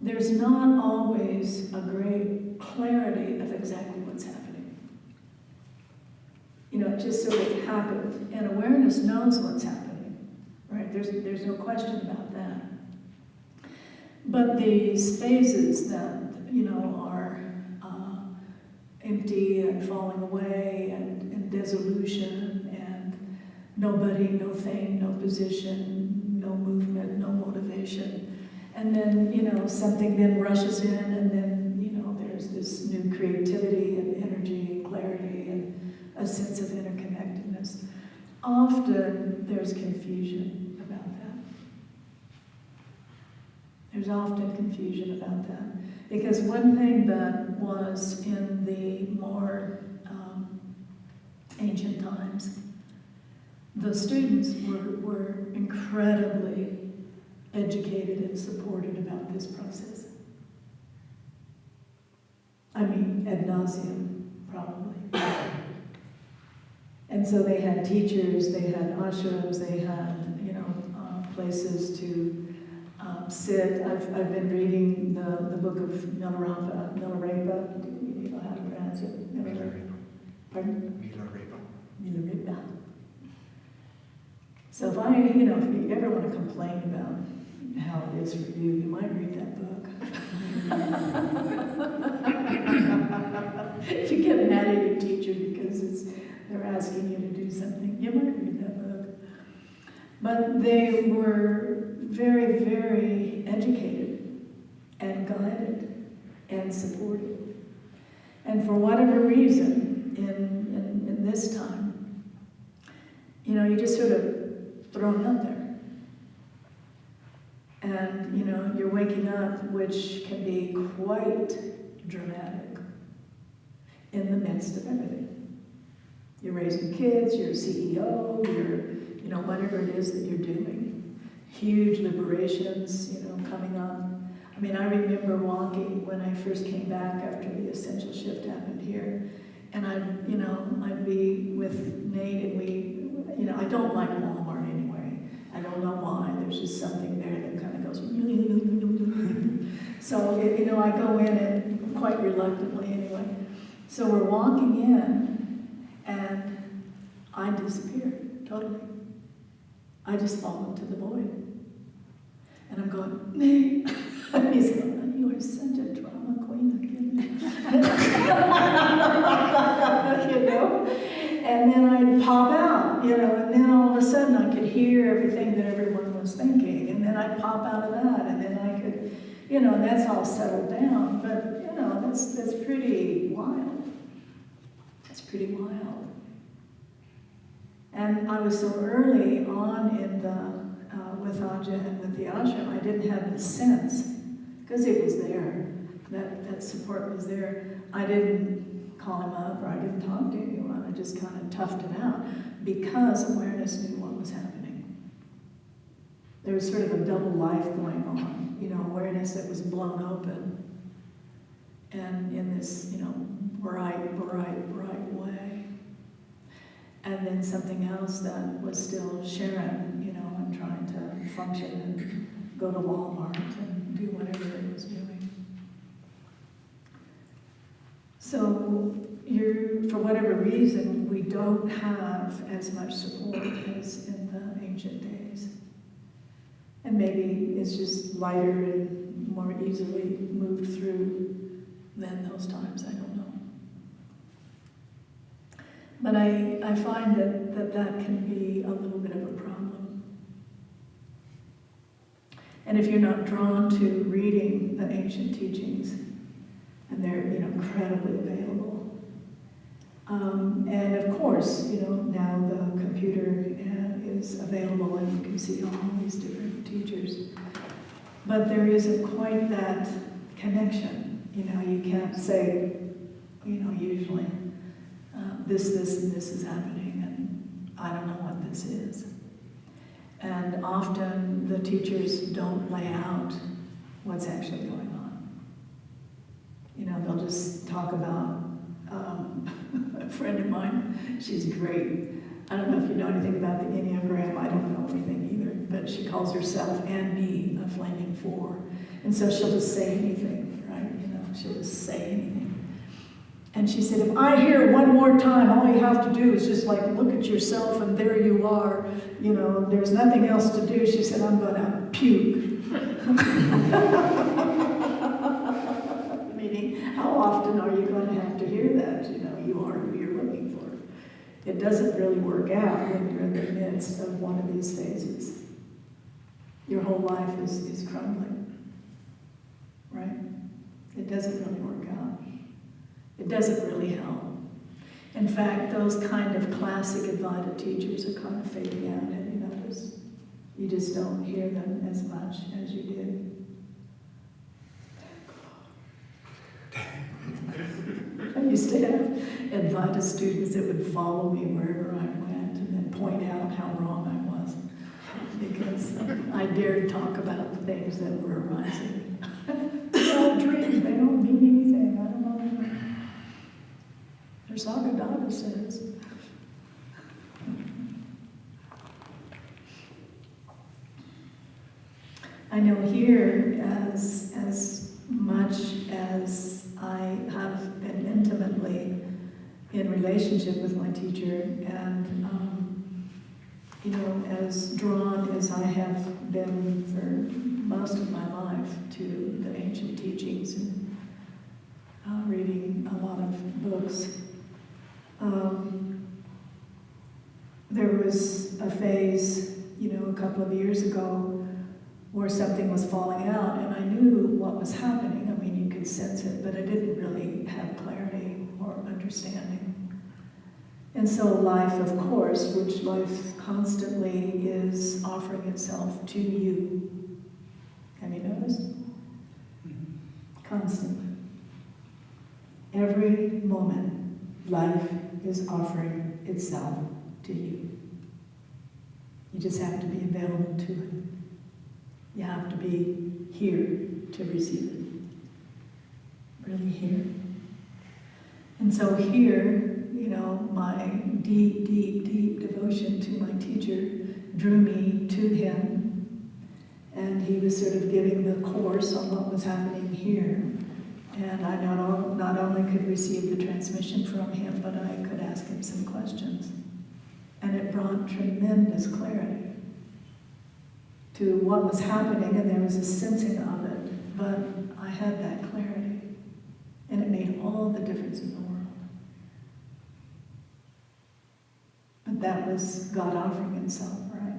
there's not always a great clarity of exactly what's happening. You know, it just sort of happens, and awareness knows what's happening, right? There's no question about that. But these phases that, you know, are empty and falling away and dissolution and nobody, no thing, no position, no movement, no motivation. And then, you know, something then rushes in and then, you know, there's this new creativity and energy and clarity and a sense of interconnectedness. Often there's confusion about that. There's often confusion about that. Because one thing that was in the more ancient times, the students were incredibly educated and supported about this process. I mean, ad nauseum, probably. And so they had teachers, they had ashrams, they had, you know, places to sit. I've been reading the book of Milarepa. You know how to pronounce it? Milarepa. Pardon? Milarepa. Milarepa. So if you ever want to complain about how it is for you, you might read that book. If you get mad at your teacher because they're asking you to do something, you might read that book. But they were very, very educated and guided and supported. And for whatever reason, in this time, you know, you just sort of thrown out there. And, you know, you're waking up, which can be quite dramatic in the midst of everything. You're raising kids, you're a CEO, you're, you know, whatever it is that you're doing. Huge liberations, you know, coming on. I mean, I remember walking when I first came back after the essential shift happened here. And I'd be with Nate and we, you know, I don't like Walmart anyway. I don't know why. There's just something there that kind of goes. So, you know, I go in and quite reluctantly anyway. So we're walking in and I disappear totally. I just fall into the void. And I'm going, Nate. And he's going, you are such a drama queen. You know? And then I'd pop out, you know, and then all of a sudden I could hear everything that everyone was thinking. And then I'd pop out of that, and then I could, you know, and that's all settled down. But, you know, that's pretty wild. That's pretty wild. And I was so early on in the, with Aja and with the ashram, I didn't have the sense, because it was there, that support was there. I didn't call him up or I didn't talk to anyone. I just kind of toughed it out because awareness knew what was happening. There was sort of a double life going on, you know, awareness that was blown open and in this, you know, bright way. And then something else that was still Sharon, you know, and trying to function and go to Walmart and do whatever it was doing. So for whatever reason, we don't have as much support as in the ancient days. And maybe it's just lighter and more easily moved through than those times, I don't know. But I find that can be a little bit of a problem. And if you're not drawn to reading the ancient teachings, and they're, you know, incredibly available. And of course, you know, now the computer is available and you can see all these different teachers. But there isn't quite that connection. You know, you can't say, you know, usually, this, and this is happening, and I don't know what this is. And often the teachers don't lay out what's actually going on. You know, they'll just talk about, a friend of mine, she's great. I don't know if you know anything about the Enneagram, I don't know anything either, but she calls herself and me a flaming 4. And so she'll just say anything, right? She'll just say anything. And she said, if I hear one more time, all you have to do is just like look at yourself and there you are. There's nothing else to do. She said, I'm going to puke. Meaning, how often are you going to have to hear that? You are who you're looking for. It doesn't really work out when you're in the midst of one of these phases. Your whole life is crumbling, right? It doesn't really work out. It doesn't really help. In fact, those kind of classic Advaita teachers are kind of fading out. Have you noticed? You just don't hear them as much as you did. I used to have Advaita students that would follow me wherever I went and then point out how wrong I was. Because I dared talk about things that were arising. They're all dreams, they don't mean anything, I don't know. Their Sangha says. I know here, as much as I have been intimately in relationship with my teacher, and as drawn as I have been for most of my life to the ancient teachings and reading a lot of books, there was a phase, a couple of years ago where something was falling out, and I knew what was happening. I mean, you could sense it, but I didn't really have clarity or understanding. And so life, of course, which life constantly is offering itself to you. Have you noticed? Constantly. Every moment, life is offering itself to you. You just have to be available to it. You have to be here to receive it. Really here. And so here, my deep, deep, deep devotion to my teacher drew me to him. And he was sort of giving the course on what was happening here. And I not only could receive the transmission from him, but I could ask him some questions. And it brought tremendous clarity to what was happening, and there was a sensing of it, but I had that clarity, and it made all the difference in the world. But that was God offering himself, right,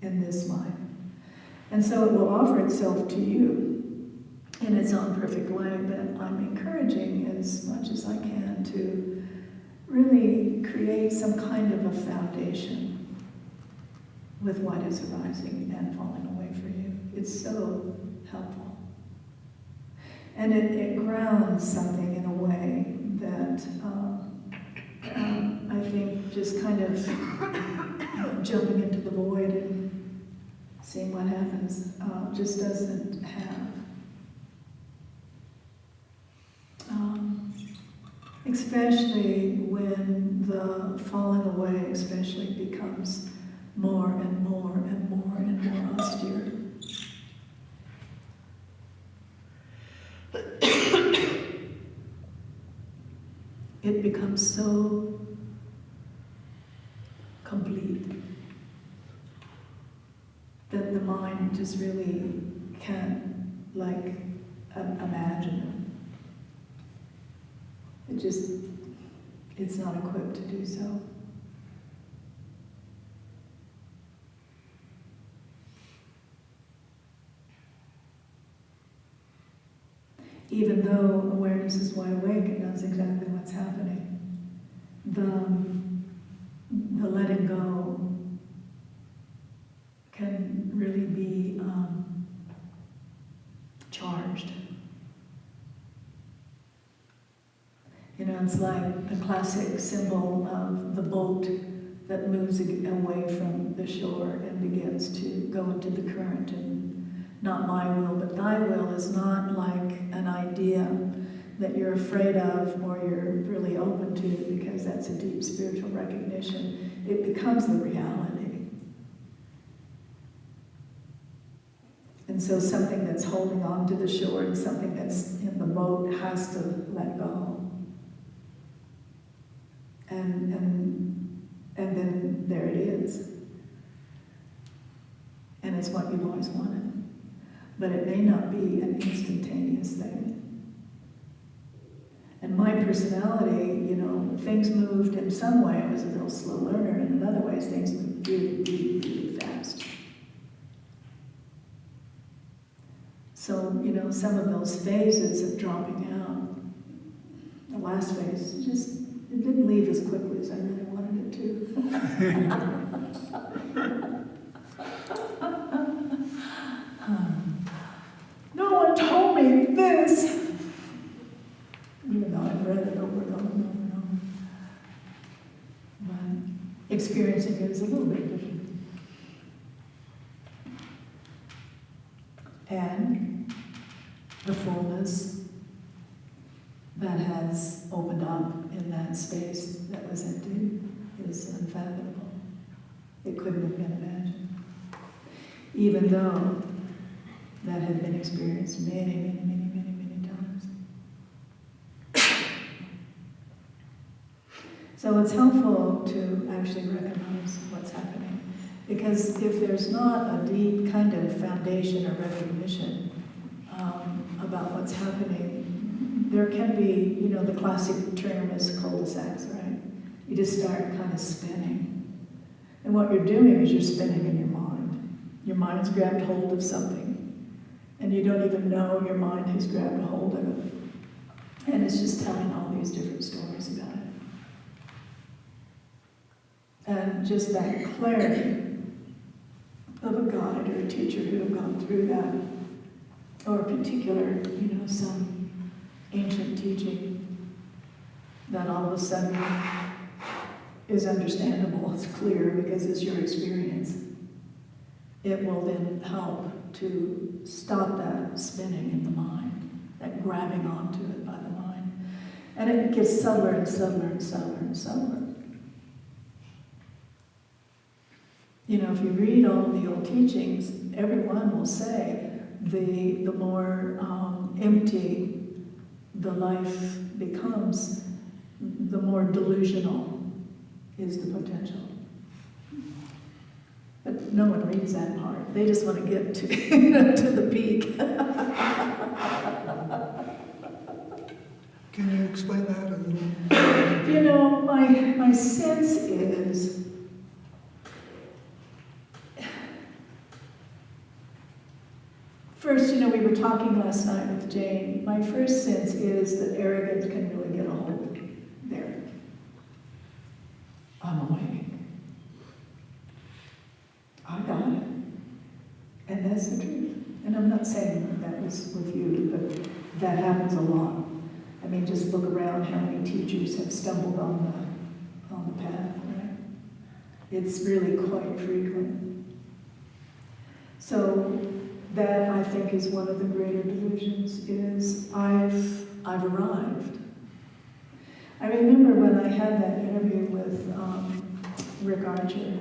in this life. And so it will offer itself to you in its own perfect way, but I'm encouraging as much as I can to really create some kind of a foundation with what is arising and falling away for you. It's so helpful. And it grounds something in a way that I think just kind of jumping into the void and seeing what happens just doesn't have. Especially when the falling away especially becomes more and more and more and more austere. It becomes so complete that the mind just really can't imagine it. It's not equipped to do so. Even though awareness is wide awake, it knows exactly what's happening. The letting go can really be charged. It's like the classic symbol of the boat that moves away from the shore and begins to go into the current. And not my will, but thy will is not like an idea that you're afraid of or you're really open to, because that's a deep spiritual recognition. It becomes the reality. And so something that's holding on to the shore and something that's in the boat has to let go. And then there it is. And it's what you've always wanted. But it may not be an instantaneous thing. And my personality, you know, things moved in some way, I was a real slow learner, and in other ways things moved really, really, really fast. So, you know, some of those phases of dropping out, the last phase, it didn't leave as quickly as I really wanted it to. No one told me this! Even though I've read it over and over and over and over. But experiencing it is a little bit different. And the fullness that has opened up in that space that was empty is unfathomable. It couldn't have been imagined. Even though that had been experienced many, many, many, many, many times. So it's helpful to actually recognize what's happening. Because if there's not a deep kind of foundation or recognition about what's happening, there can be, you know, the classic term is cul-de-sacs, right? You just start kind of spinning. And what you're doing is you're spinning in your mind. Your mind's grabbed hold of something, and you don't even know your mind has grabbed a hold of it. And it's just telling all these different stories about it. And just that clarity of a guide or a teacher who have gone through that, or a particular, you know, some ancient teaching that all of a sudden is understandable, it's clear because it's your experience. It will then help to stop that spinning in the mind, that grabbing onto it by the mind. And it gets subtler and subtler and subtler and subtler. You know, if you read all the old teachings, everyone will say the more empty the life becomes, the more delusional is the potential. But no one reads that part. They just want to get to, to the peak. Can you explain that a little? You know, my sense is, first, you know, we were talking last night with Jane. My first sense is that arrogance can really get a hold there. I'm awake. I got it. And that's the truth. And I'm not saying that was with you, but that happens a lot. I mean, just look around how many teachers have stumbled on the path, right? It's really quite frequent. So that, I think, is one of the greater delusions, is I've arrived. I remember when I had that interview with Rick Archer,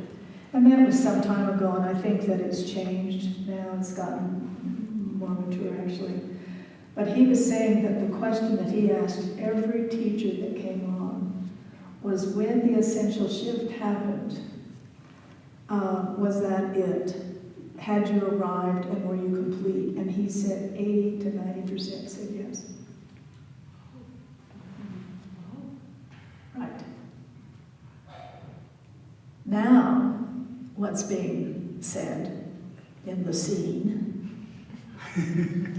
and that was some time ago, and I think that it's changed now. It's gotten more mature, actually. But he was saying that the question that he asked every teacher that came on was, when the essential shift happened, was that it? Had you arrived and were you complete? And he said 80 to 90% said yes. Right. Now, what's being said in the scene,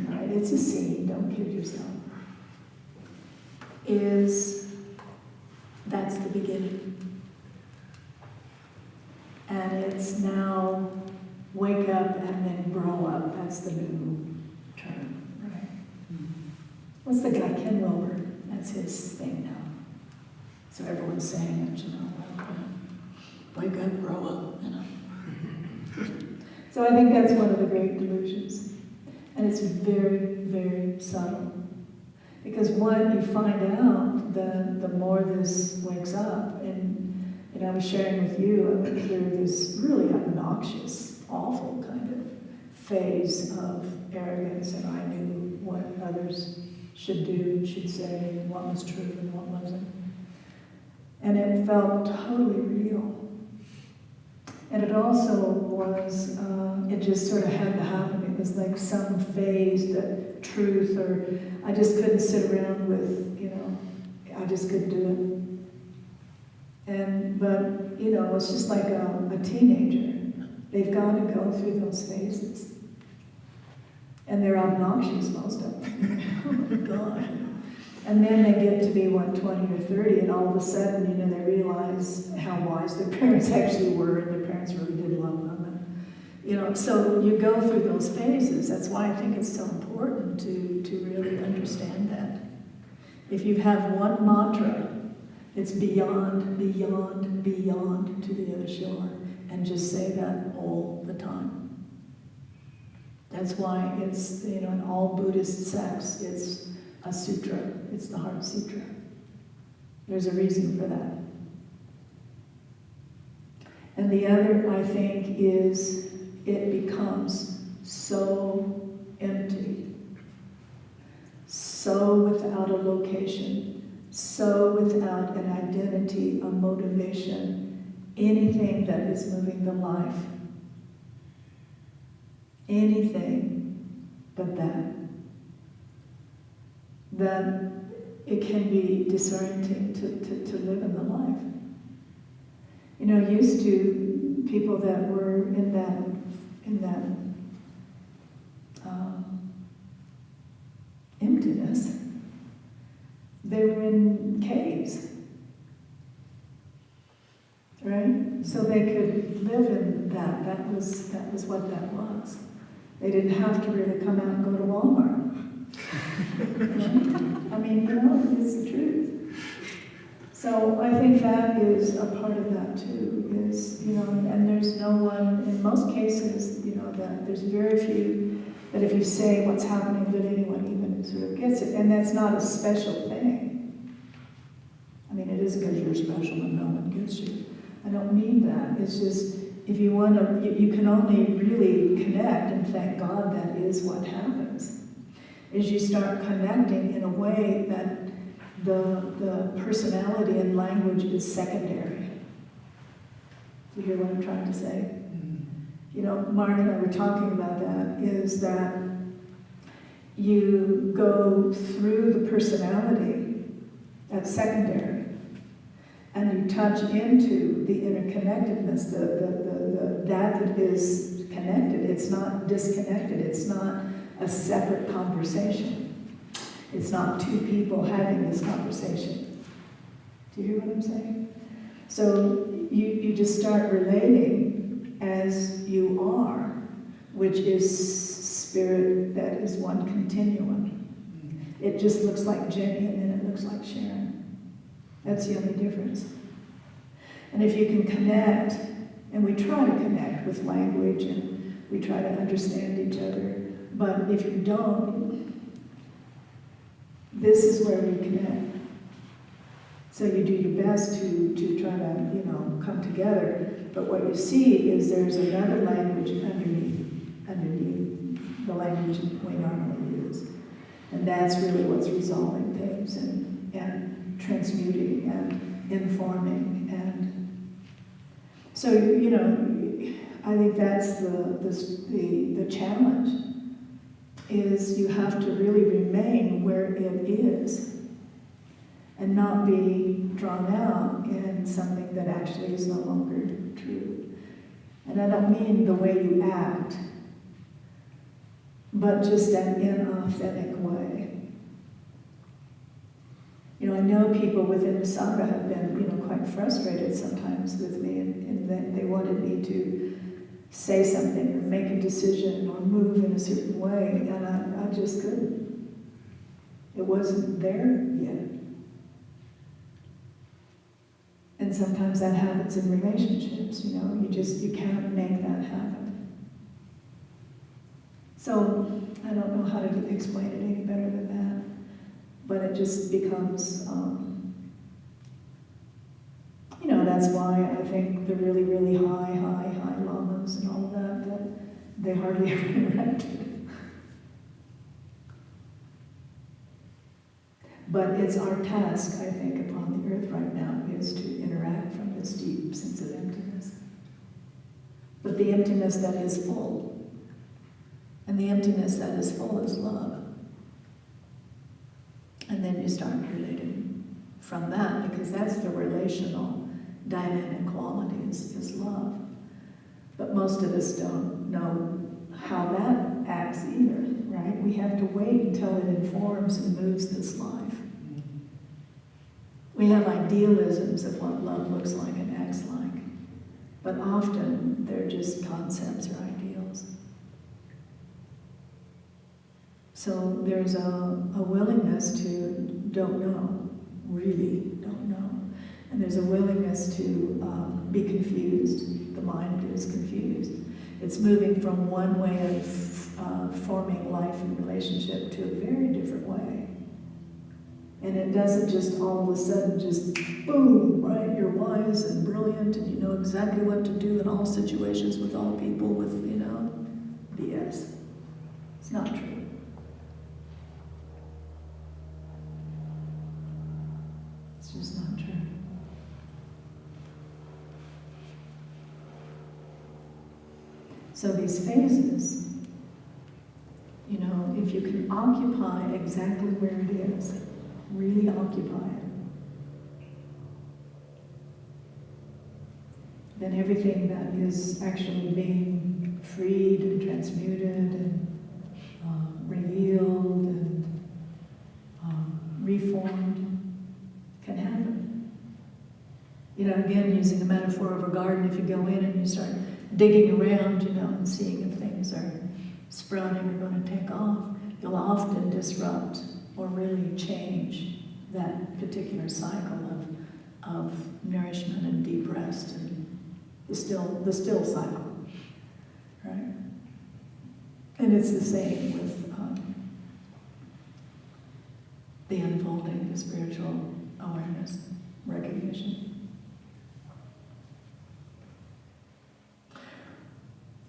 right, it's a scene, don't kid yourself, is that's the beginning. And it's now wake up and then grow up. That's the new term, right? What's the guy, Ken Wilber? That's his thing now. So everyone's saying it, you know, wake up, grow up, you know. So I think that's one of the great delusions. And it's very, very subtle. Because one, you find out, the more this wakes up, and you know, I was sharing with you, I went through this really obnoxious, awful kind of phase of arrogance, and I knew what others should do, should say, and what was true and what wasn't. And it felt totally real. And it also was, it just sort of had to happen. It was like some phase that truth, or I just couldn't sit around with, I just couldn't do it. But, it's just like a teenager. They've got to go through those phases. And they're obnoxious, most of them. Oh my God. And then they get to be, 20 or 30, and all of a sudden, they realize how wise their parents actually were, and their parents really did love them. And, so you go through those phases. That's why I think it's so important to really understand that. If you have one mantra, it's beyond, beyond, beyond to the other shore. And just say that all the time. That's why it's, in all Buddhist sects, it's a sutra. It's the Heart Sutra. There's a reason for that. And the other, I think, is it becomes so empty, so without a location, so without an identity, a motivation, anything that is moving the life. Anything but that. That it can be disorienting to live in the life. Used to people that were in that emptiness, they were in caves, right? So they could live in that. That was what that was. They didn't have to really come out and go to Walmart. I mean, it's the truth. So I think that is a part of that too, is, and there's no one, in most cases, that there's very few that if you say what's happening, that anyone even sort of gets it. And that's not a special thing. I mean, it is because you're special and no one gets you. I don't mean that. It's just, if you want to, you can only really connect, and thank God that is what happens, is you start connecting in a way that the personality and language is secondary. Do you hear what I'm trying to say? Mark and I were talking about that, is that you go through the personality, that's secondary, and you touch into the interconnectedness, that is connected. It's not disconnected. It's not a separate conversation. It's not two people having this conversation. Do you hear what I'm saying? So you just start relating as you are, which is spirit that is one continuum. It just looks like Jenny and then it looks like Sharon. That's the only difference. And if you can connect, and we try to connect with language and we try to understand each other, but if you don't, this is where we connect. So you do your best to try to, come together. But what you see is there's another language underneath the language we normally use. And that's really what's resolving things and transmuting and informing. And so, I think that's the challenge, is you have to really remain where it is and not be drawn out in something that actually is no longer true. And I don't mean the way you act, but just an inauthentic way. I know people within the Sangha have been, quite frustrated sometimes with me, and that they wanted me to say something or make a decision or move in a certain way, and I just couldn't. It wasn't there yet. And sometimes that happens in relationships, you can't make that happen. So I don't know how to explain it any better than that, but it just becomes, that's why I think the really, really high lamas and all that they hardly ever interacted. But it's our task, I think, upon the earth right now, is to interact from this deep sense of emptiness. But the emptiness that is full. And the emptiness that is full is love. And then you start relating from that, because that's the relational dynamic quality, is love. But most of us don't know how that acts either, right? We have to wait until it informs and moves this life. We have idealisms of what love looks like and acts like, but often they're just concepts or ideals. So there's a willingness to don't know, really don't know. And there's a willingness to be confused. The mind is confused. It's moving from one way of forming life and relationship to a very different way. And it doesn't just all of a sudden just boom, right? You're wise and brilliant and you know exactly what to do in all situations with all people with, BS. It's not true. It's just not true. So these phases, if you can occupy exactly where it is, really occupy it, then everything that is actually being freed and transmuted and revealed and reformed can happen. Again, using the metaphor of a garden, if you go in and you start digging around, and seeing if things are sprouting or going to take off, you'll often disrupt or really change that particular cycle of nourishment and deep rest and the still cycle, right? And it's the same with the unfolding, the spiritual awareness, recognition.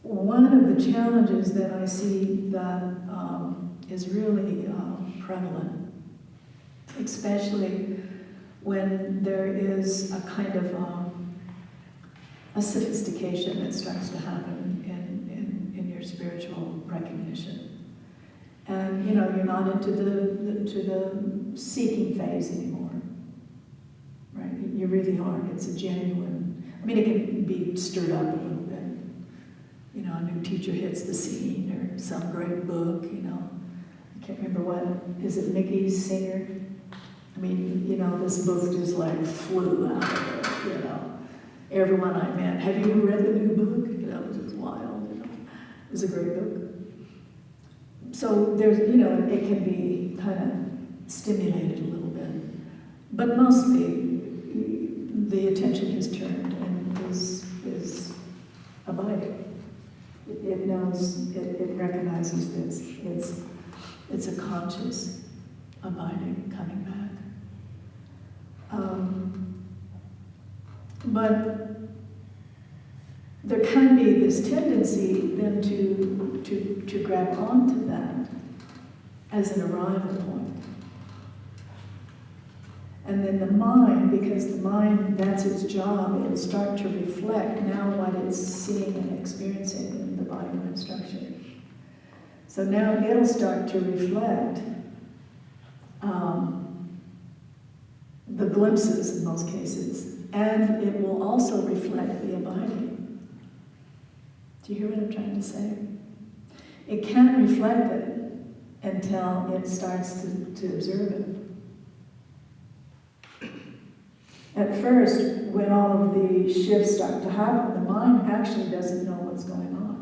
One of the challenges that I see that is really prevalent, especially when there is a kind of a sophistication that starts to happen in your spiritual recognition. And you're not into the seeking phase anymore, right? You really aren't. It's a genuine, it can be stirred up a little bit. A new teacher hits the scene, or some great book, I can't remember is it Mickey Singer? This book just flew out of it, Everyone I met, have you read the new book? It was just wild, It was a great book. So there's, it can be kind of stimulated a little bit. But mostly, the attention is turned and is abiding. It knows, it recognizes this. It's a conscious abiding, coming back. But there can be this tendency then to grab onto that as an arrival point. And then the mind, because the mind, that's its job, it'll start to reflect now what it's seeing and experiencing in the body-mind structure. So now it'll start to reflect the glimpses in most cases, and it will also reflect the abiding. Do you hear what I'm trying to say? It can't reflect it until it starts to observe it. At first, when all of the shifts start to happen, the mind actually doesn't know what's going on.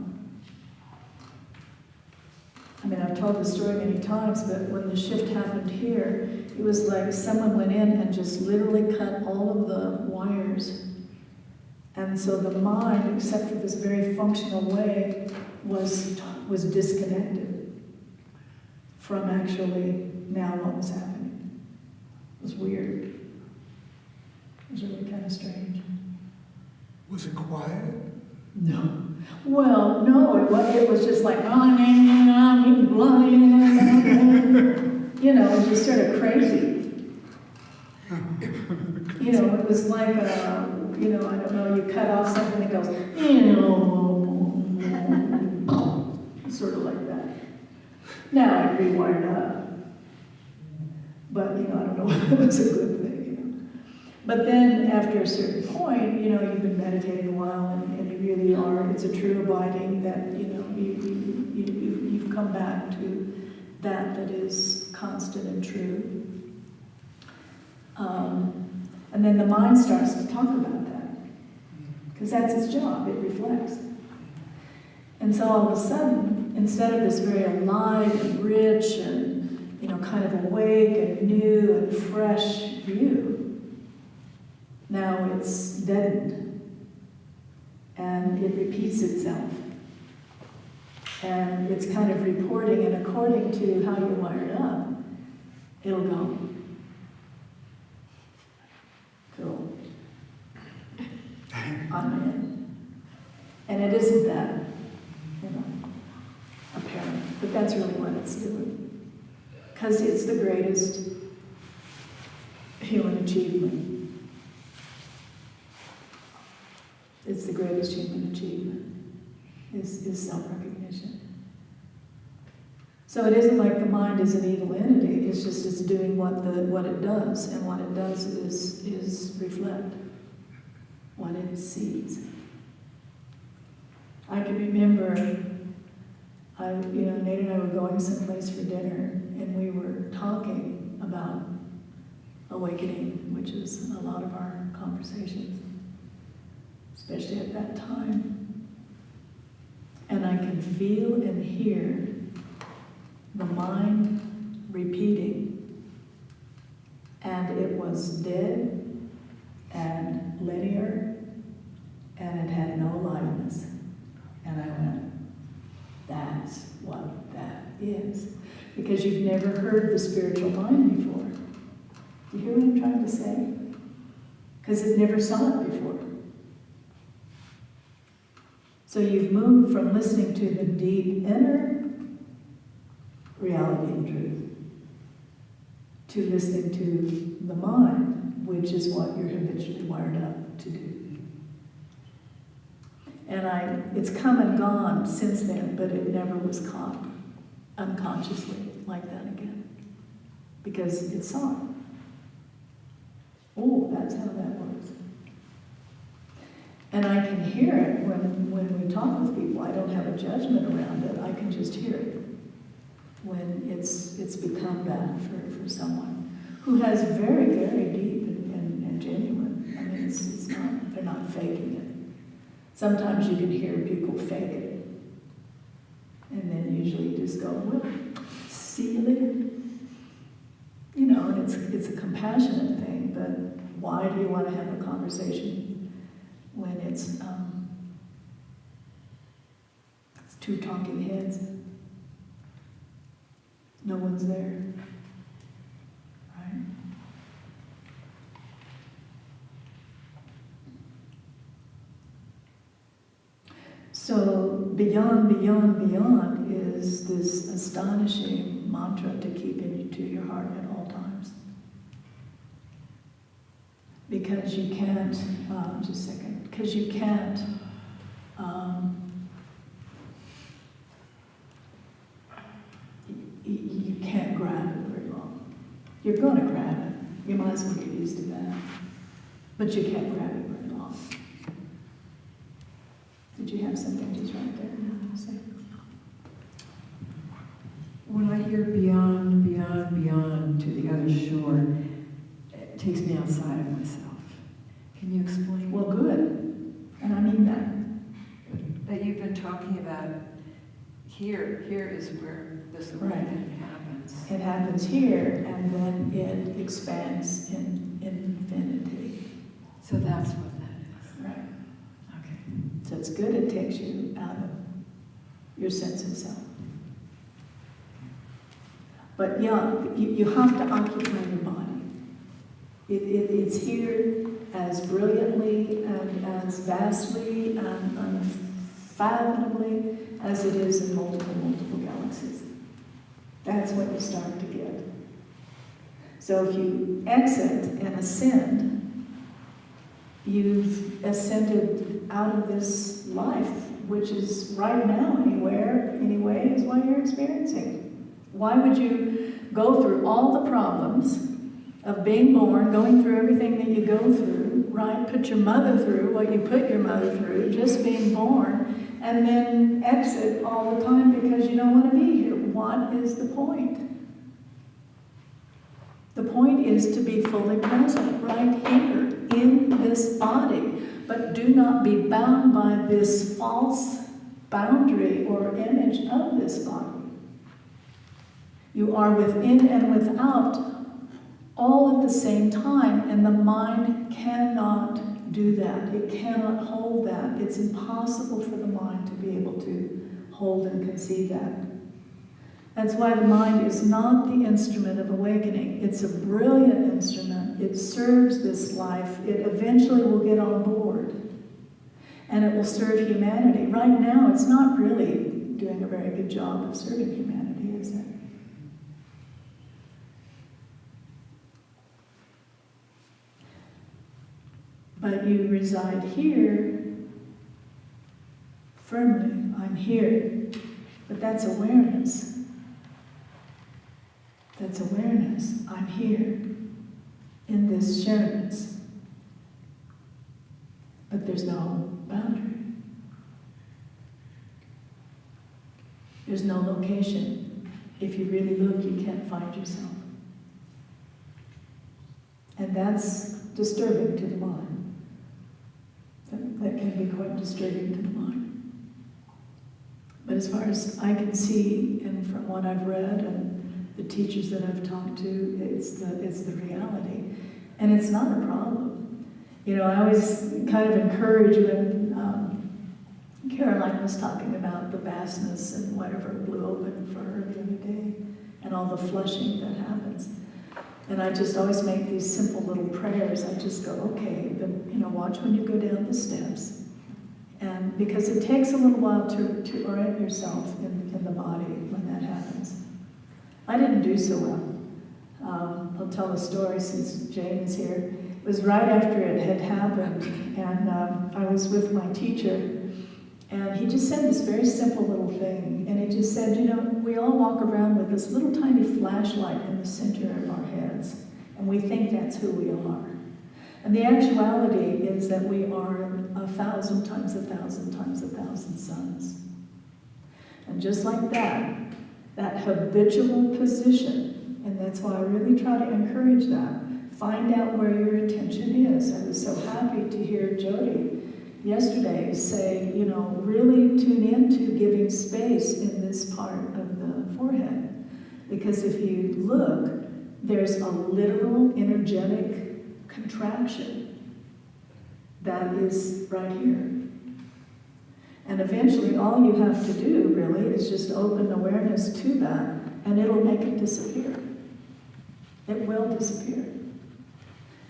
I've told the story many times, but when the shift happened here, it was like someone went in and just literally cut all of the wires. And so the mind, except for this very functional way, was disconnected from actually now what was happening. It was weird. It was really kind of strange. Was it quiet? No. Well, no, it was just like, you know, just sort of crazy. You know, it was like, you know, I don't know, you cut off something that goes, sort of like that. Now it rewired up. But, you know, I don't know if it was a good thing, you know. But then after a certain point, you know, you've been meditating a while and you really are, it's a true abiding that, you know, you've come back to that is constant and true. And then the mind starts to talk about that, because that's its job, it reflects. And so all of a sudden, instead of this very alive and rich and, you know, kind of awake and new and fresh view, now it's deadened. And it repeats itself. And it's kind of reporting, and according to how you're wired up, it'll go. Cool. I'm in. And it isn't that, you know, apparent, but that's really what it's doing. Because it's the greatest human achievement. It's the greatest human achievement, is self-recognition. So it isn't like the mind is an evil entity, it's just it's doing what it does, and what it does is reflect what it sees. I can remember, Nate and I were going someplace for dinner, and we were talking about awakening, which is a lot of our conversations, especially at that time. And I can feel and hear the mind repeating, and it was dead and linear, and it had no liveness. And I went, that's what that is. Because you've never heard the spiritual mind before. Do you hear what I'm trying to say? Because it never saw it before. So you've moved from listening to the deep inner reality and truth to listening to the mind, which is what you're habitually wired up to do. And it's come and gone since then, but it never was caught unconsciously like that again. Because it saw it. Oh, that's how that works. And I can hear it when we talk with people. I don't have a judgment around it. I can just hear it when it's become that for someone who has very, very deep and genuine. I mean, it's not, they're not faking it. Sometimes you can hear people fake it. And then usually you just go, well, see you later. You know, and it's a compassionate thing, but why do you want to have a conversation when it's two talking heads? No one's there, right? So beyond is this astonishing mantra to keep into your heart at all times. Because you can't, just a second, because you can't, you can't grab it very long. You're going to grab it. You might as well get used to that. But you can't grab it very long. Did you have something just right there? No, say. When I hear beyond to the other shore, it takes me outside of myself. Can you explain? Well, good. And I mean that. That you've been talking about here is where this awakening happens. It happens here, and then it expands in infinity. So that's what that is. Right. Okay. So it's good it takes you out of your sense of self. But yeah, you have to occupy your body. It's here as brilliantly and as vastly and unfathomably as it is in multiple galaxies. That's what you start to get. So if you exit and ascend, you've ascended out of this life, which is right now anyway, is what you're experiencing. Why would you go through all the problems of being born, going through everything that you go through, right? Put your mother through what you put your mother through, just being born, and then exit all the time because you don't want to be here. What is the point? The point is to be fully present right here in this body, but do not be bound by this false boundary or image of this body. You are within and without all at the same time, and the mind cannot do that. It cannot hold that. It's impossible for the mind to be able to hold and conceive that. That's why the mind is not the instrument of awakening. It's a brilliant instrument. It serves this life. It eventually will get on board, and it will serve humanity. Right now, it's not really doing a very good job of serving humanity, is it? But you reside here firmly. I'm here. But that's awareness. That's awareness. I'm here in this sharedness. But there's no boundary. There's no location. If you really look, you can't find yourself. And that's disturbing to the mind. That can be quite disturbing to the mind. But as far as I can see, and from what I've read and the teachers that I've talked to, it's the reality. And it's not a problem. You know, I always kind of encourage when Caroline was talking about the vastness and whatever blew open for her the other day, and all the flushing that happens. And I just always make these simple little prayers. I just go, okay, watch when you go down the steps. And because it takes a little while to orient yourself in the body when that happens. I didn't do so well. I'll tell a story since Jane is here. It was right after it had happened, and I was with my teacher, and he just said this very simple little thing. And he just said, we all walk around with this little tiny flashlight in the center of our heads, and we think that's who we are. And the actuality is that we are 1,000 times 1,000 times 1,000 suns. And just like that habitual position, and that's why I really try to encourage that, find out where your attention is. I was so happy to hear Jody yesterday say, really tune into giving space in this part of the forehead. Because if you look, there's a literal energetic contraction that is right here. And eventually all you have to do really is just open awareness to that, and it'll make it disappear. It will disappear.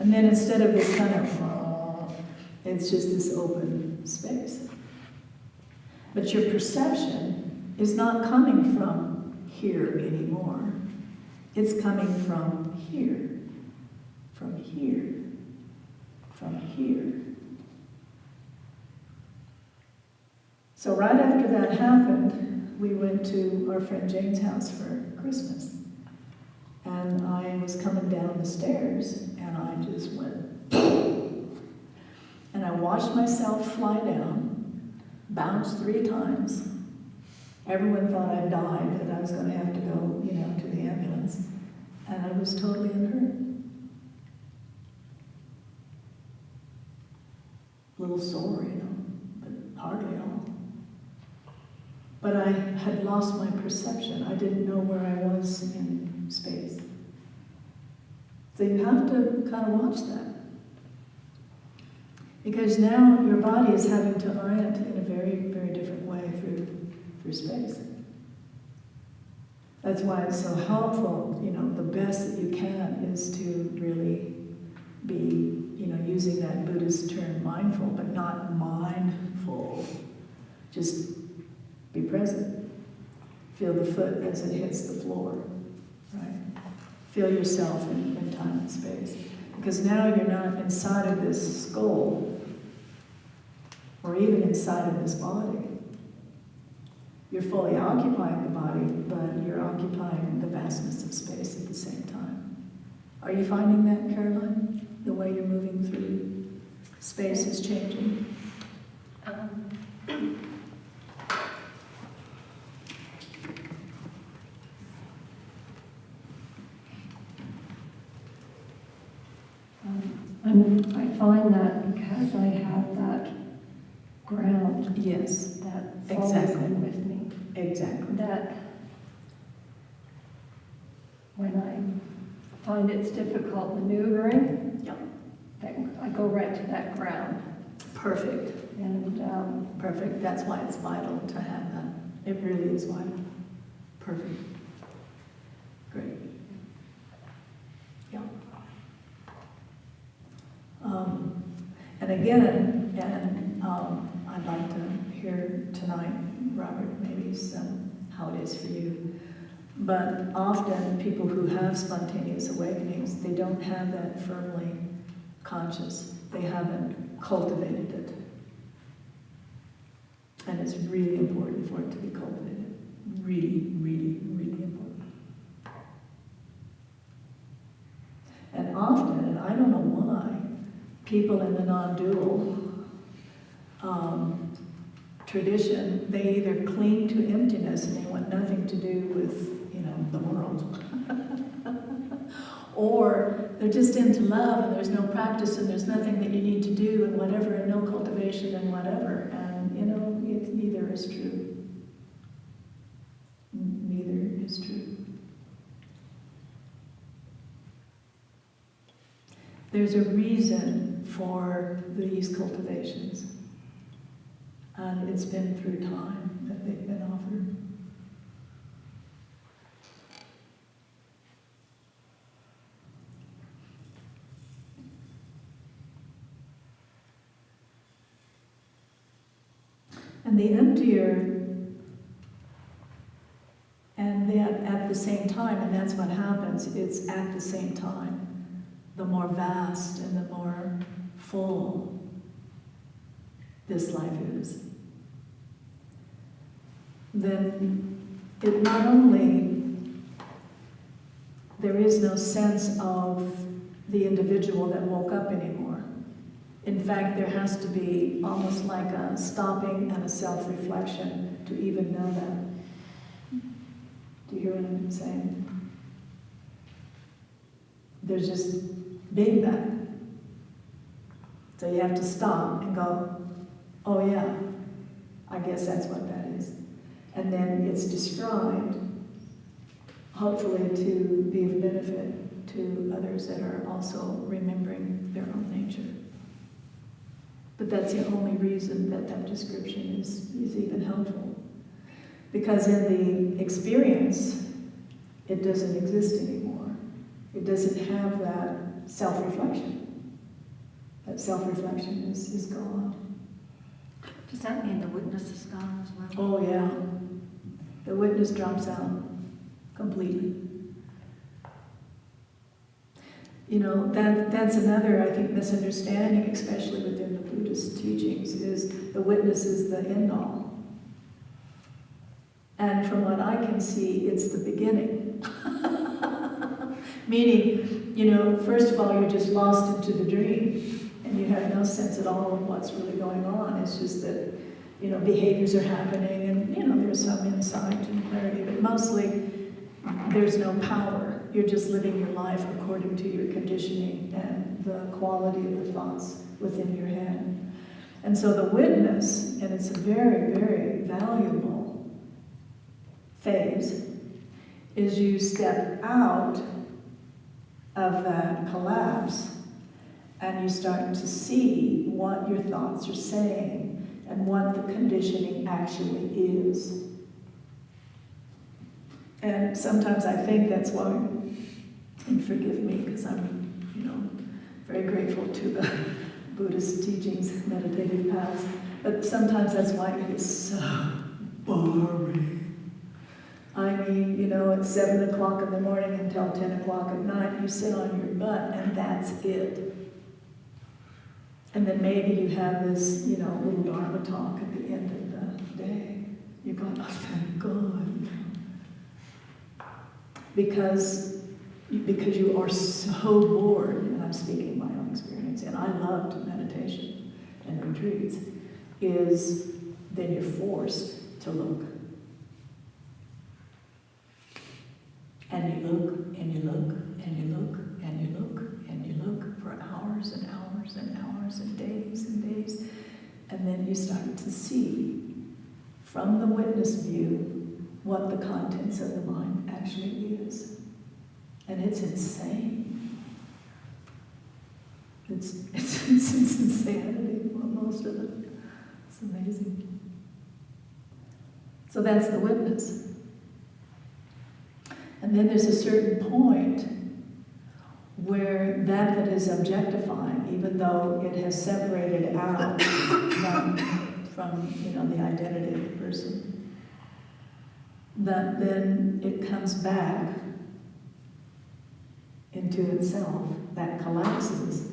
And then instead of this kind of, it's just this open space. But your perception is not coming from here anymore. It's coming from here, from here, from here. So right after that happened, we went to our friend Jane's house for Christmas. And I was coming down the stairs, and I just went, and I watched myself fly down, bounce 3 times. Everyone thought I died, that I was going to have to go, to the ambulance. And I was totally unhurt. A little sore, but hardly at all. But I had lost my perception. I didn't know where I was in space. So you have to kind of watch that. Because now your body is having to orient in a very, very different way through space. That's why it's so helpful, the best that you can is to really be, using that Buddhist term mindful, but not mindful. Just be present. Feel the foot as it hits the floor, right? Feel yourself in time and space. Because now you're not inside of this skull, or even inside of this body. You're fully occupying the body, but you're occupying the vastness of space at the same time. Are you finding that, Caroline? The way you're moving through space is changing? I find that because I have that ground, Yes, that follows exactly. in with me, Exactly. that when I find it's difficult maneuvering, Yep. then I go right to that ground. Perfect. And Perfect. That's why it's vital to have that. It really is vital. Perfect. Great. Yeah. And again, I'd like to hear tonight, Robert, maybe how it is for you. But often people who have spontaneous awakenings, they don't have that firmly conscious. They haven't cultivated it. And it's really important for it to be cultivated. Really, really, really important. And often, and I don't know why, people in the non-dual tradition, they either cling to emptiness and they want nothing to do with, the world. Or they're just into love and there's no practice and there's nothing that you need to do and whatever, and no cultivation and whatever. And, neither is true. Neither is true. There's a reason for these cultivations. And it's been through time that they've been offered. And the emptier, and that at the same time, and that's what happens, it's at the same time, the more vast and the more full this life is, then it not only, there is no sense of the individual that woke up anymore. In fact, there has to be almost like a stopping and a self-reflection to even know that. Do you hear what I'm saying? There's just being that. So you have to stop and go, oh yeah, I guess that's what that is. And then it's described, hopefully to be of benefit to others that are also remembering their own nature. But that's the only reason that that description is even helpful. Because in the experience, it doesn't exist anymore. It doesn't have that self-reflection. That self-reflection is gone. Does that mean the witness is gone as well? Oh yeah. The witness drops out completely. That's another, I think, misunderstanding, especially within the Buddhist teachings, is the witness is the end-all. And from what I can see, it's the beginning. Meaning, first of all, you're just lost into the dream, and you have no sense at all of what's really going on. It's just that, behaviors are happening, and, there's some insight and clarity, but mostly there's no power. You're just living your life according to your conditioning and the quality of the thoughts within your head. And so the witness, and it's a very, very valuable phase, is you step out of that collapse and you start to see what your thoughts are saying and what the conditioning actually is. And sometimes I think that's why, and forgive me because I'm, very grateful to the Buddhist teachings, meditative paths, But sometimes that's why it is so boring. I mean, you know, at 7 o'clock in the morning until 10 o'clock at night, you sit on your butt and that's it. And then maybe you have this, you know, little Dharma talk at the end of the day. You're going, oh, thank God. Because you are so bored, and I'm speaking my own experience, and I loved meditation and retreats, is then you're forced to look. And you look, and you look, and you look, and you look, and you look for hours and hours and hours and days and days. And then you start to see from the witness view what the contents of the mind actually is. And it's insane. It's insanity, most of it. It's amazing. So that's the witness. And then there's a certain point where that is objectifying, even though it has separated out from you know, the identity of the person, that then it comes back into itself, that collapses,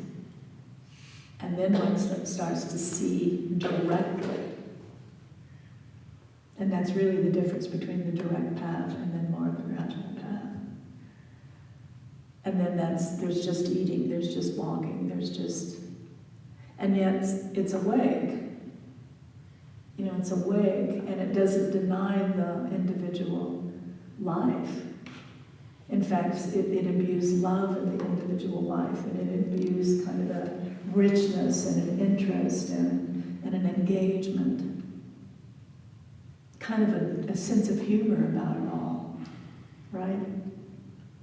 and then one starts to see directly. And that's really the difference between the direct path and then more of the gradual path. And then there's just eating, there's just walking, and yet it's awake. You know, it's awake, and it doesn't deny the individual life. In fact, it imbues love in the individual life, and it imbues kind of a richness and an interest and an engagement. Kind of a sense of humor about it all, right?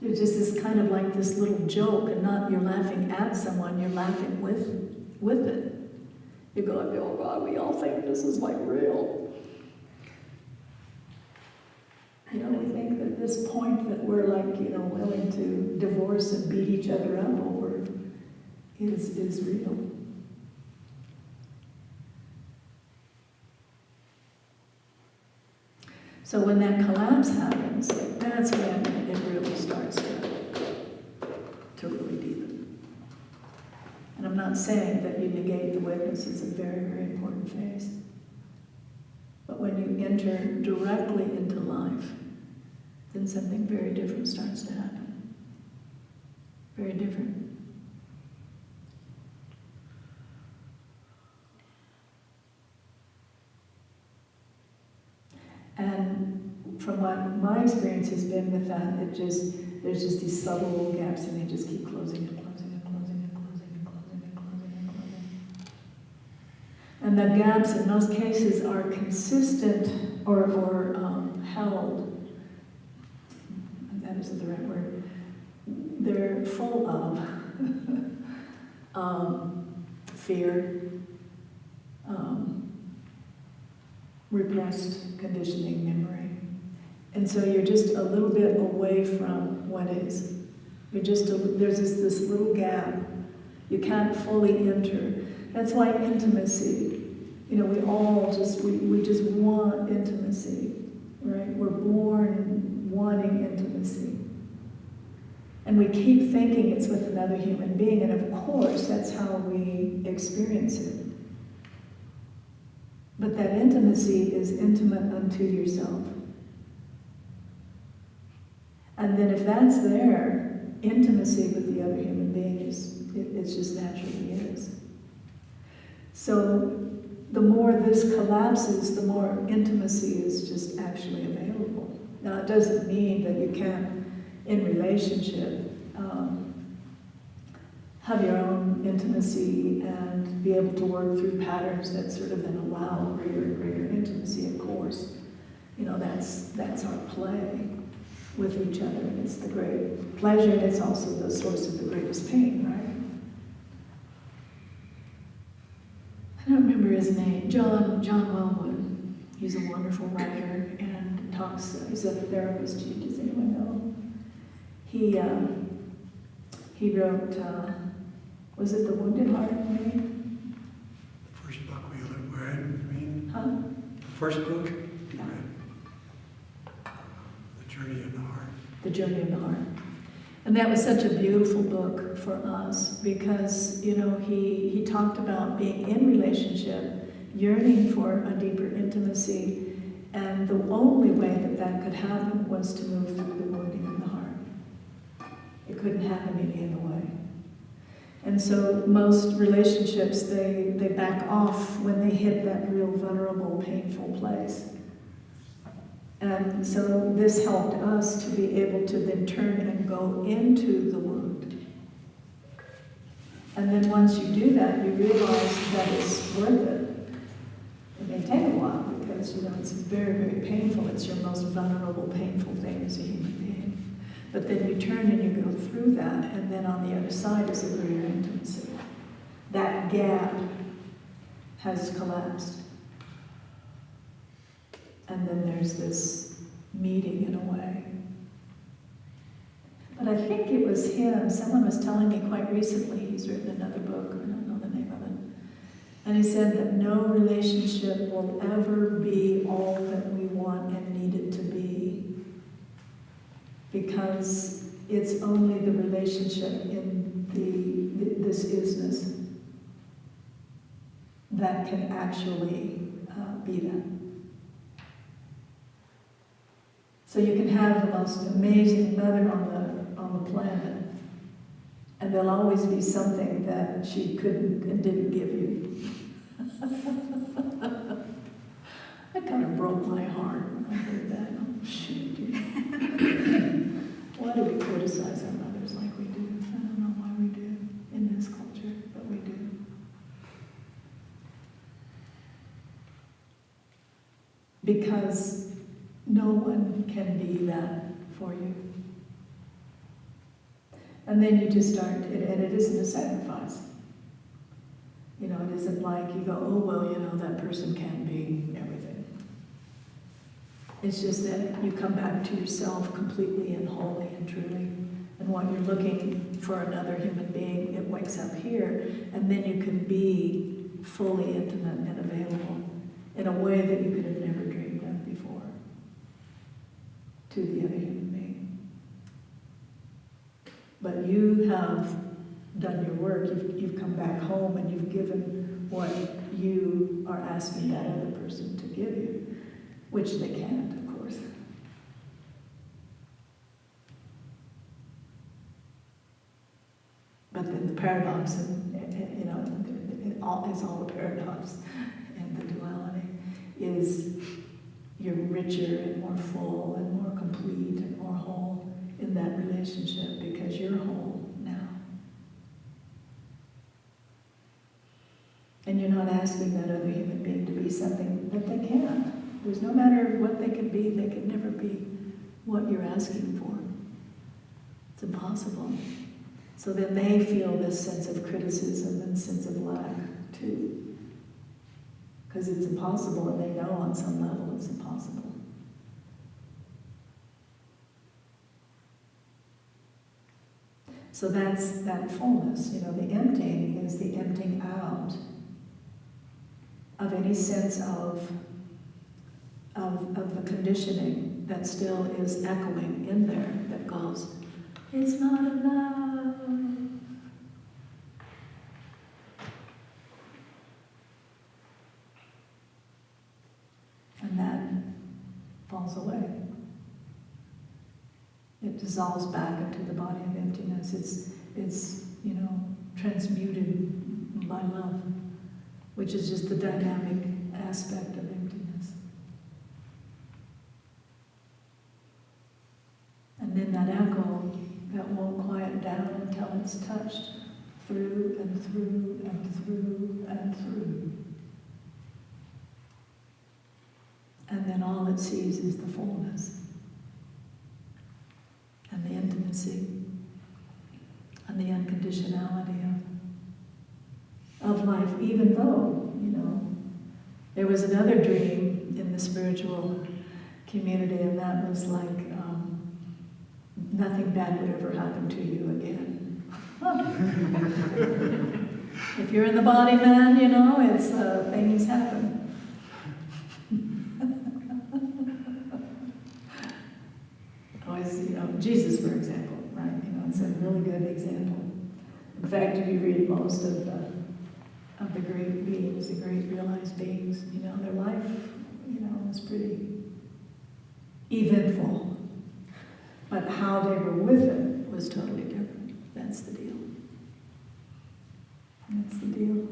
There's just this kind of like this little joke, and not you're laughing at someone, you're laughing with it. You go, oh God, we all think this is like real. You know, we think that this point that we're like, you know, willing to divorce and beat each other up over is real. So when that collapse happens, that's when it really starts to really deepen. And I'm not saying that you negate the witness, it's a very, very important phase. But when you enter directly into life, then something very different starts to happen. Very different. And from what my experience has been with that, there's just these subtle little gaps, and they just keep closing and closing and closing and closing and closing and closing and closing. And the gaps in most cases are consistent or held. That isn't the right word. They're full of fear, repressed conditioning, memory. And so you're just a little bit away from what is. There's this little gap. You can't fully enter. That's why intimacy, you know, we just want intimacy, right? We're born wanting intimacy. And we keep thinking it's with another human being, and of course, that's how we experience it. But that intimacy is intimate unto yourself. And then if that's there, intimacy with the other human being it's just naturally is. So the more this collapses, the more intimacy is just actually available. Now it doesn't mean that you can't, in relationship, have your own intimacy and be able to work through patterns that sort of then allow greater and greater intimacy, of course. You know, that's our play with each other, and it's the great pleasure, and it's also the source of the greatest pain, right? I don't remember his name, John Wellwood. He's a wonderful writer and talks, he's a therapist, does anyone know? He wrote, was it The Wounded Heart, maybe? The first book we ever read. first book you read? The Journey of the Heart. The Journey of the Heart. And that was such a beautiful book for us because, you know, he talked about being in relationship, yearning for a deeper intimacy, and the only way that that could happen was to move through the wounding of the heart. It couldn't happen any other way. And so most relationships, they back off when they hit that real vulnerable, painful place. And so this helped us to be able to then turn and go into the wound. And then once you do that, you realize that it's worth it. It may take a while because, you know, it's very, very painful. It's your most vulnerable, painful thing as a human being. But then you turn and you go through that, and then on the other side is a greater intimacy. That gap has collapsed. And then there's this meeting in a way. But I think it was him, someone was telling me quite recently, he's written another book, I don't know the name of it, and he said that no relationship will ever be all that we want and need it to be, because it's only the relationship in this isness that can actually be that. So you can have the most amazing mother on the planet, and there'll always be something that she couldn't and didn't give you. That kind of broke my heart when I heard that. Oh, shoot. Why do we criticize our mothers like we do? I don't know why we do in this culture, but we do. Because no one can be that for you. And then you just start, and it isn't a sacrifice. You know, it isn't like you go, oh, well, you know, that person can be everything. It's just that you come back to yourself completely and wholly and truly. And what you're looking for another human being, it wakes up here, and then you can be fully intimate and available in a way that you could have never dreamed of before to the other human being. But you have done your work, you've come back home and you've given what you are asking that other person to give you, which they can't, of course. But then the paradox, you know, it's all a paradox, and the duality is you're richer and more full and more complete and more whole in that relationship because you're whole now. And you're not asking that other human being to be something that they can't. There's no matter what they can be, they can never be what you're asking for. It's impossible. So then they feel this sense of criticism and sense of lack too. Because it's impossible, and they know on some level it's impossible. So that's that fullness, you know, the emptying is the emptying out of any sense of the conditioning that still is echoing in there that goes, it's not enough. And that falls away. It dissolves back into the body of emptiness. It's you know, transmuted by love, which is just the dynamic aspect of emptiness. And then that echo that won't quiet down until it's touched through and through and through and through. And then all it sees is the fullness and the intimacy and the unconditionality of life, even though, you know, there was another dream in the spiritual community, and that was like, nothing bad would ever happen to you again. If you're in the body, man, you know, it's things happen. Jesus, for example, right? It's a really good example. In fact, if you read most of the great beings, the great realized beings, their life, was pretty eventful. But how they were with it was totally different. That's the deal. That's the deal.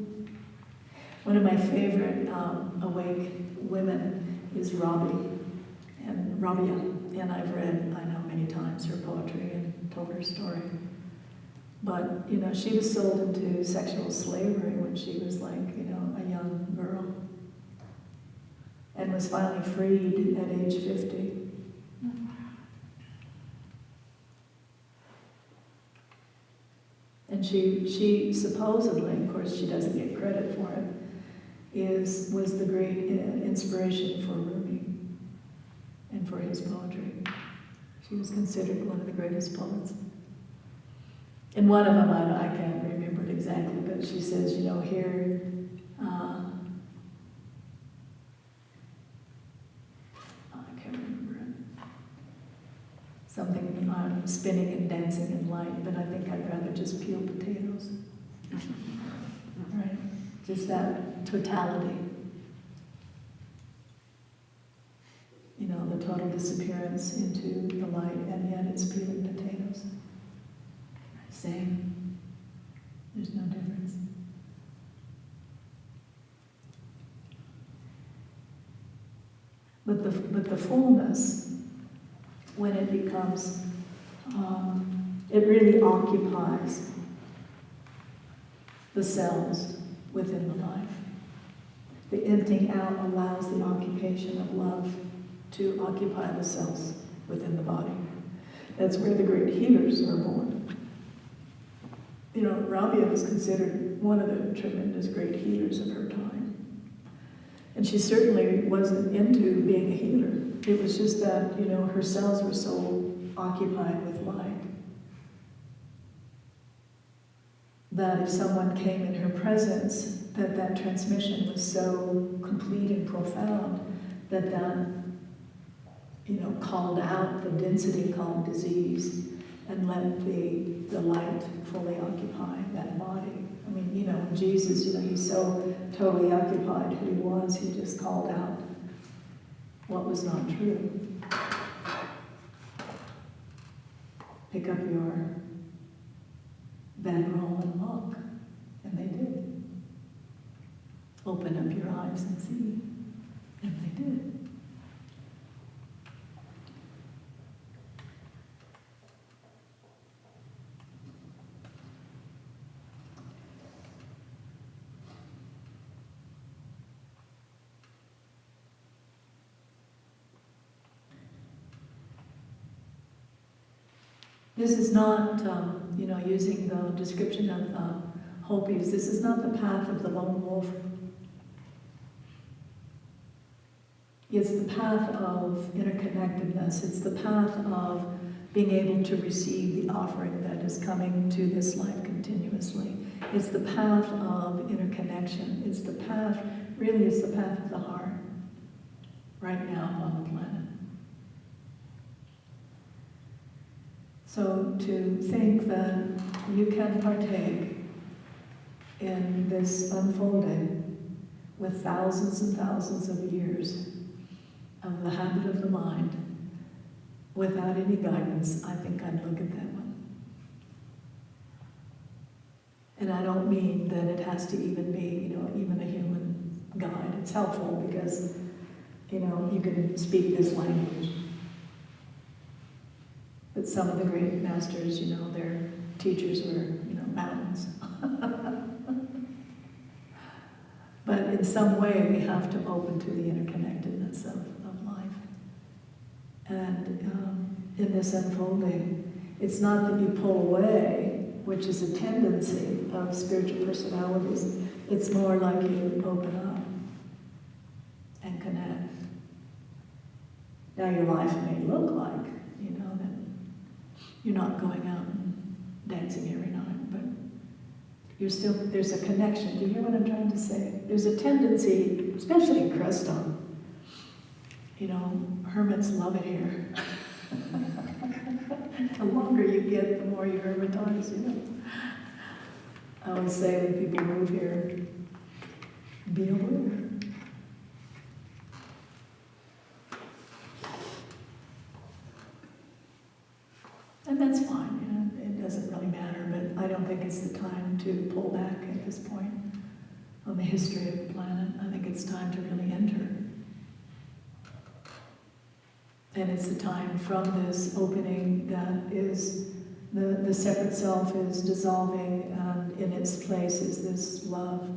One of my favorite awake women is Rabia. And I've read, I know, many times her poetry and told her story. But, she was sold into sexual slavery when she was like, a young girl. And was finally freed at age 50. And she supposedly, of course she doesn't get credit for it, was the great inspiration for Rumi and for his poetry. She was considered one of the greatest poets. And one of them, I can't remember it exactly, but she says, here, I can't remember it. Something, spinning and dancing in light, but I think I'd rather just peel potatoes. Right? Just that totality. The total disappearance into the light, and yet it's peeling potatoes. Same. There's no difference. But the fullness, when it becomes, it really occupies the cells within the life. The emptying out allows the occupation of love to occupy the cells within the body. That's where the great healers are born. Rabia was considered one of the tremendous great healers of her time. And she certainly wasn't into being a healer. It was just that, her cells were so occupied with light that if someone came in her presence, that transmission was so complete and profound that called out the density called disease and let the light fully occupy that body. I mean, Jesus, he's so totally occupied who he was, he just called out what was not true. Pick up your bedroll and look. And they did. Open up your eyes and see. And they did. This is not, using the description of Hopis, this is not the path of the lone wolf. It's the path of interconnectedness. It's the path of being able to receive the offering that is coming to this life continuously. It's the path of interconnection. It's the path of the heart, right now on the planet. So to think that you can partake in this unfolding with thousands and thousands of years of the habit of the mind without any guidance, I think I'd look at that one. And I don't mean that it has to even be, even a human guide. It's helpful because, you can speak this language. But some of the great masters, their teachers were, mountains. But in some way, we have to open to the interconnectedness of life. And in this unfolding, it's not that you pull away, which is a tendency of spiritual personalities. It's more like you open up and connect. Now your life may look like, you're not going out and dancing every night, but there's a connection. Do you hear what I'm trying to say? There's a tendency, especially in Crestone, hermits love it here. The longer you get, the more you hermitize, you know. I always say when people move here, be aware. And that's fine, you know, it doesn't really matter, but I don't think it's the time to pull back at this point on the history of the planet. I think it's time to really enter. And it's the time from this opening that is the separate self is dissolving, and in its place is this love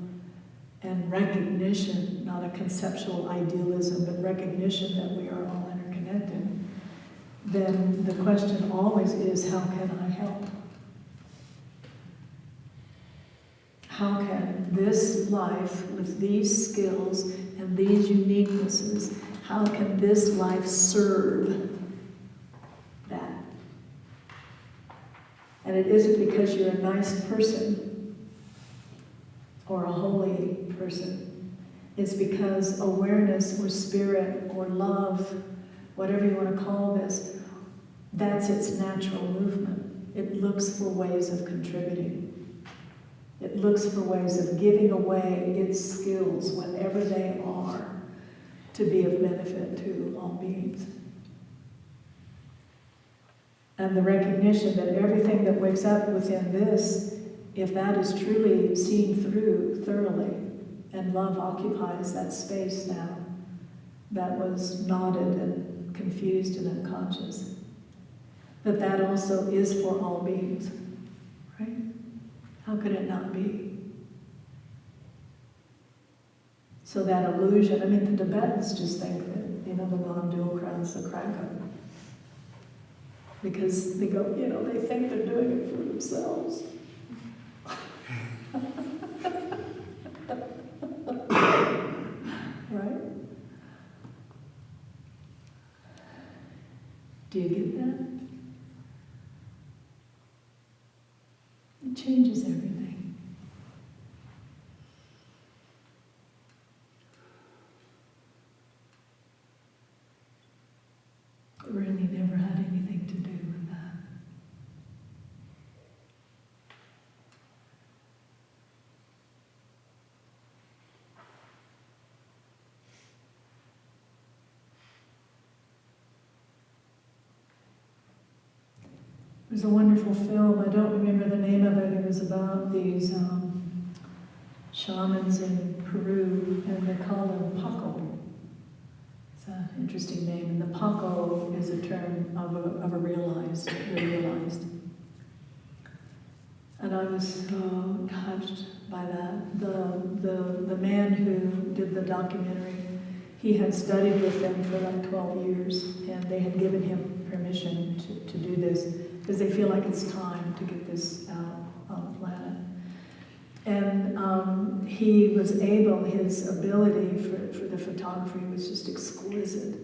and recognition, not a conceptual idealism, but recognition that we are all interconnected. Then the question always is, how can I help? How can this life with these skills and these uniquenesses, how can this life serve that? And it isn't because you're a nice person or a holy person. It's because awareness or spirit or love, whatever you want to call this, that's its natural movement. It looks for ways of contributing. It looks for ways of giving away its skills, whatever they are, to be of benefit to all beings. And the recognition that everything that wakes up within this, if that is truly seen through thoroughly, and love occupies that space now, that was knotted and confused and unconscious, that also is for all beings, right? How could it not be? So that illusion, I mean, the Tibetans just think that, you know, the non-dual crown's the cracker. Because they go, you know, they think they're doing it for themselves. Right? Do you get that? It changes everything. It really never had anything to do with that. There's a wonderful film, I don't remember the name of it, it was about these shamans in Peru, and they call them Paco. It's an interesting name, and the Paco is a term of a realized, the realized. And I was so touched by that. The man who did the documentary, he had studied with them for like 12 years, and they had given him permission to do this, because they feel like it's time to get this out on the planet. And he was able, his ability for the photography was just exquisite.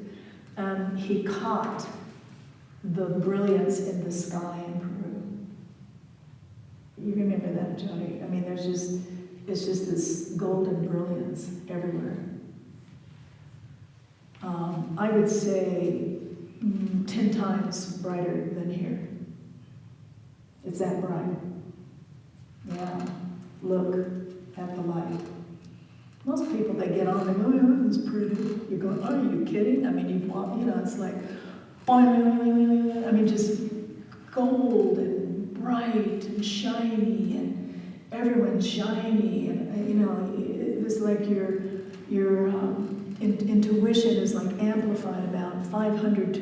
He caught the brilliance in the sky in Peru. You remember that, Jody? I mean, it's just this golden brilliance everywhere. I would say 10 times brighter than here. It's that bright. Yeah, look at the light. Most people, they get on, they go, oh, it's pretty. You're going, oh, are you kidding? I mean, you know, it's like, I mean, just gold and bright and shiny, and everyone's shiny, and you know, it's like your intuition is like amplified about 500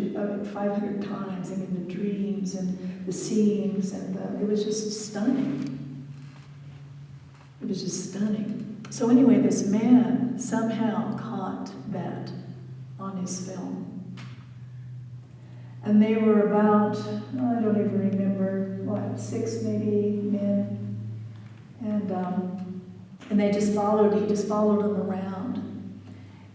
times. I mean, the dreams and the seeings, and it was just stunning. It was just stunning. So anyway, this man somehow caught that on his film. And they were about, I don't even remember, what, 6 maybe men. And they just followed, he just followed them around.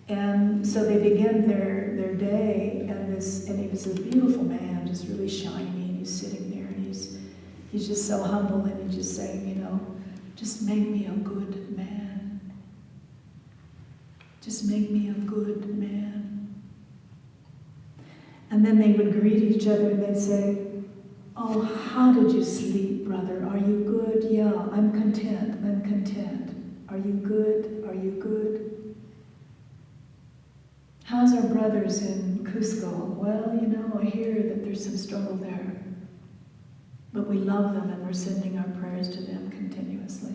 And so they began their day, and he was a beautiful man, just really shiny, and he's sitting there, and he's just so humble, and he's just saying, you know, just make me a good man. Just make me a good man. And then they would greet each other, and they'd say, Oh, how did you sleep, brother? Are you good? Yeah, I'm content. I'm content. Are you good? Are you good? How's our brothers in Cusco? Well, you know, I hear that there's some struggle there. But we love them and we're sending our prayers to them continuously.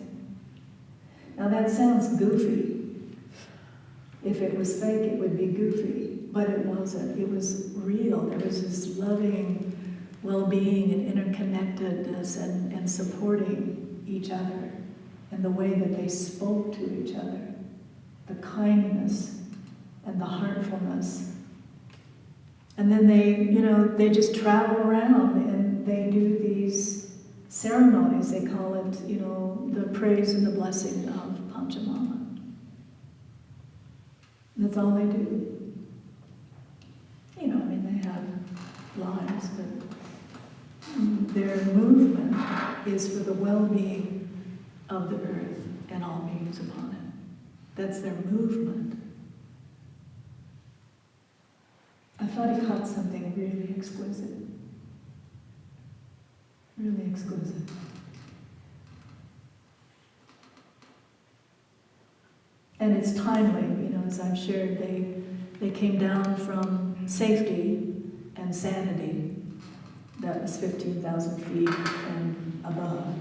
Now that sounds goofy. If it was fake, it would be goofy. But it wasn't. It was real. There was this loving well-being and interconnectedness and supporting each other and the way that they spoke to each other, the kindness and the heartfulness. And then they just travel around and they do these ceremonies. They call it, the praise and the blessing of Panchamama. That's all they do. They have lives, but their movement is for the well-being of the earth and all beings upon it. That's their movement. I thought he caught something really exquisite. Really exquisite. And it's timely, as I've shared, they came down from safety and sanity, that was 15,000 feet and above,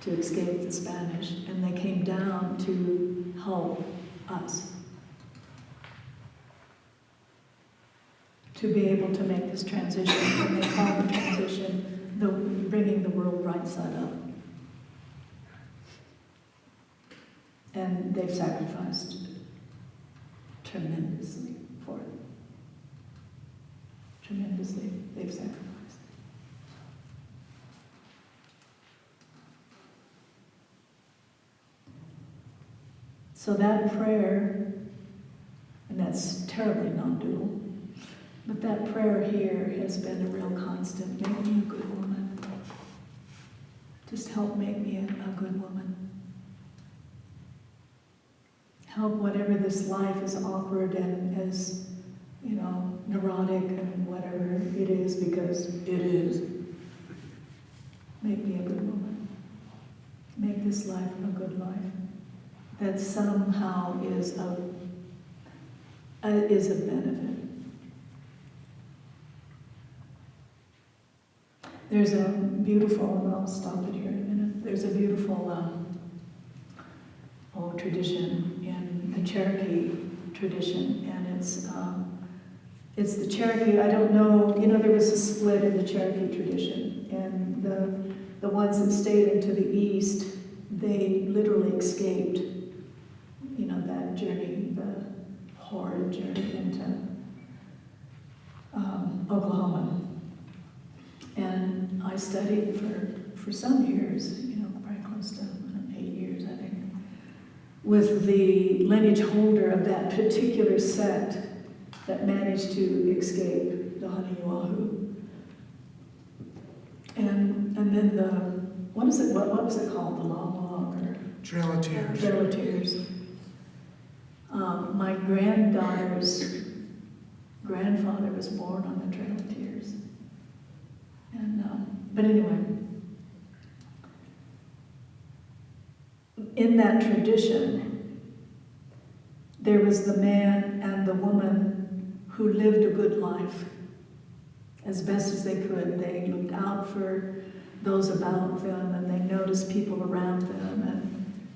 to escape the Spanish, and they came down to help us to be able to make this transition, and they call the transition bringing the world right side up. And they've sacrificed tremendously for it. Tremendously, they've sacrificed. So that prayer, and that's terribly non-dual, but that prayer here has been a real constant. Make me a good woman. Just help make me a good woman. Help whatever this life is awkward and as, neurotic and whatever it is, because it is. Make me a good woman. Make this life a good life. That somehow is a benefit. There's a beautiful, and I'll stop it here in a minute, there's a beautiful tradition in the Cherokee tradition, and it's the Cherokee, I don't know, there was a split in the Cherokee tradition, and the ones that stayed into the east, they literally escaped, that journey, the horrid journey into Oklahoma. And I studied for some years, probably close to 8 years, I think, with the lineage holder of that particular sect that managed to escape the Hanayuahu. And then what was it called? The Long or Trail of Tears. Trail of Tears. My granddaughter's grandfather was born on the Trail of Tears. And, but anyway, in that tradition, there was the man and the woman who lived a good life as best as they could. They looked out for those about them, and they noticed people around them, and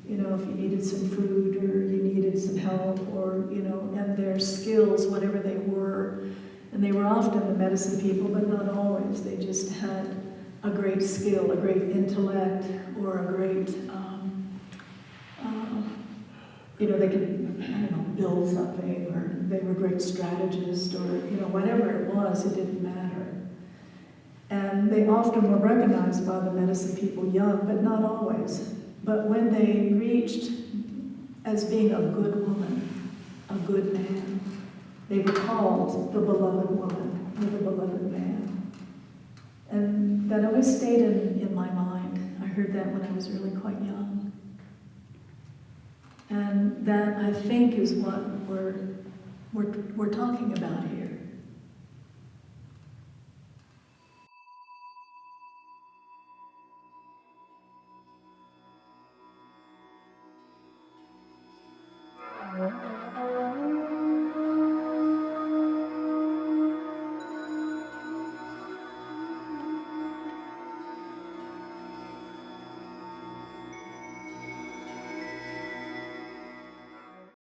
if you needed some food or you needed some help, or and their skills, whatever they were. And they were often the medicine people, but not always. They just had a great skill, a great intellect, or a great, they could, build something, or they were great strategists, or, whatever it was, it didn't matter. And they often were recognized by the medicine people young, but not always. But when they reached as being a good woman, a good man, they were called the beloved woman or the beloved man. And that always stayed in my mind. I heard that when I was really quite young. And that, I think, is what we're talking about here.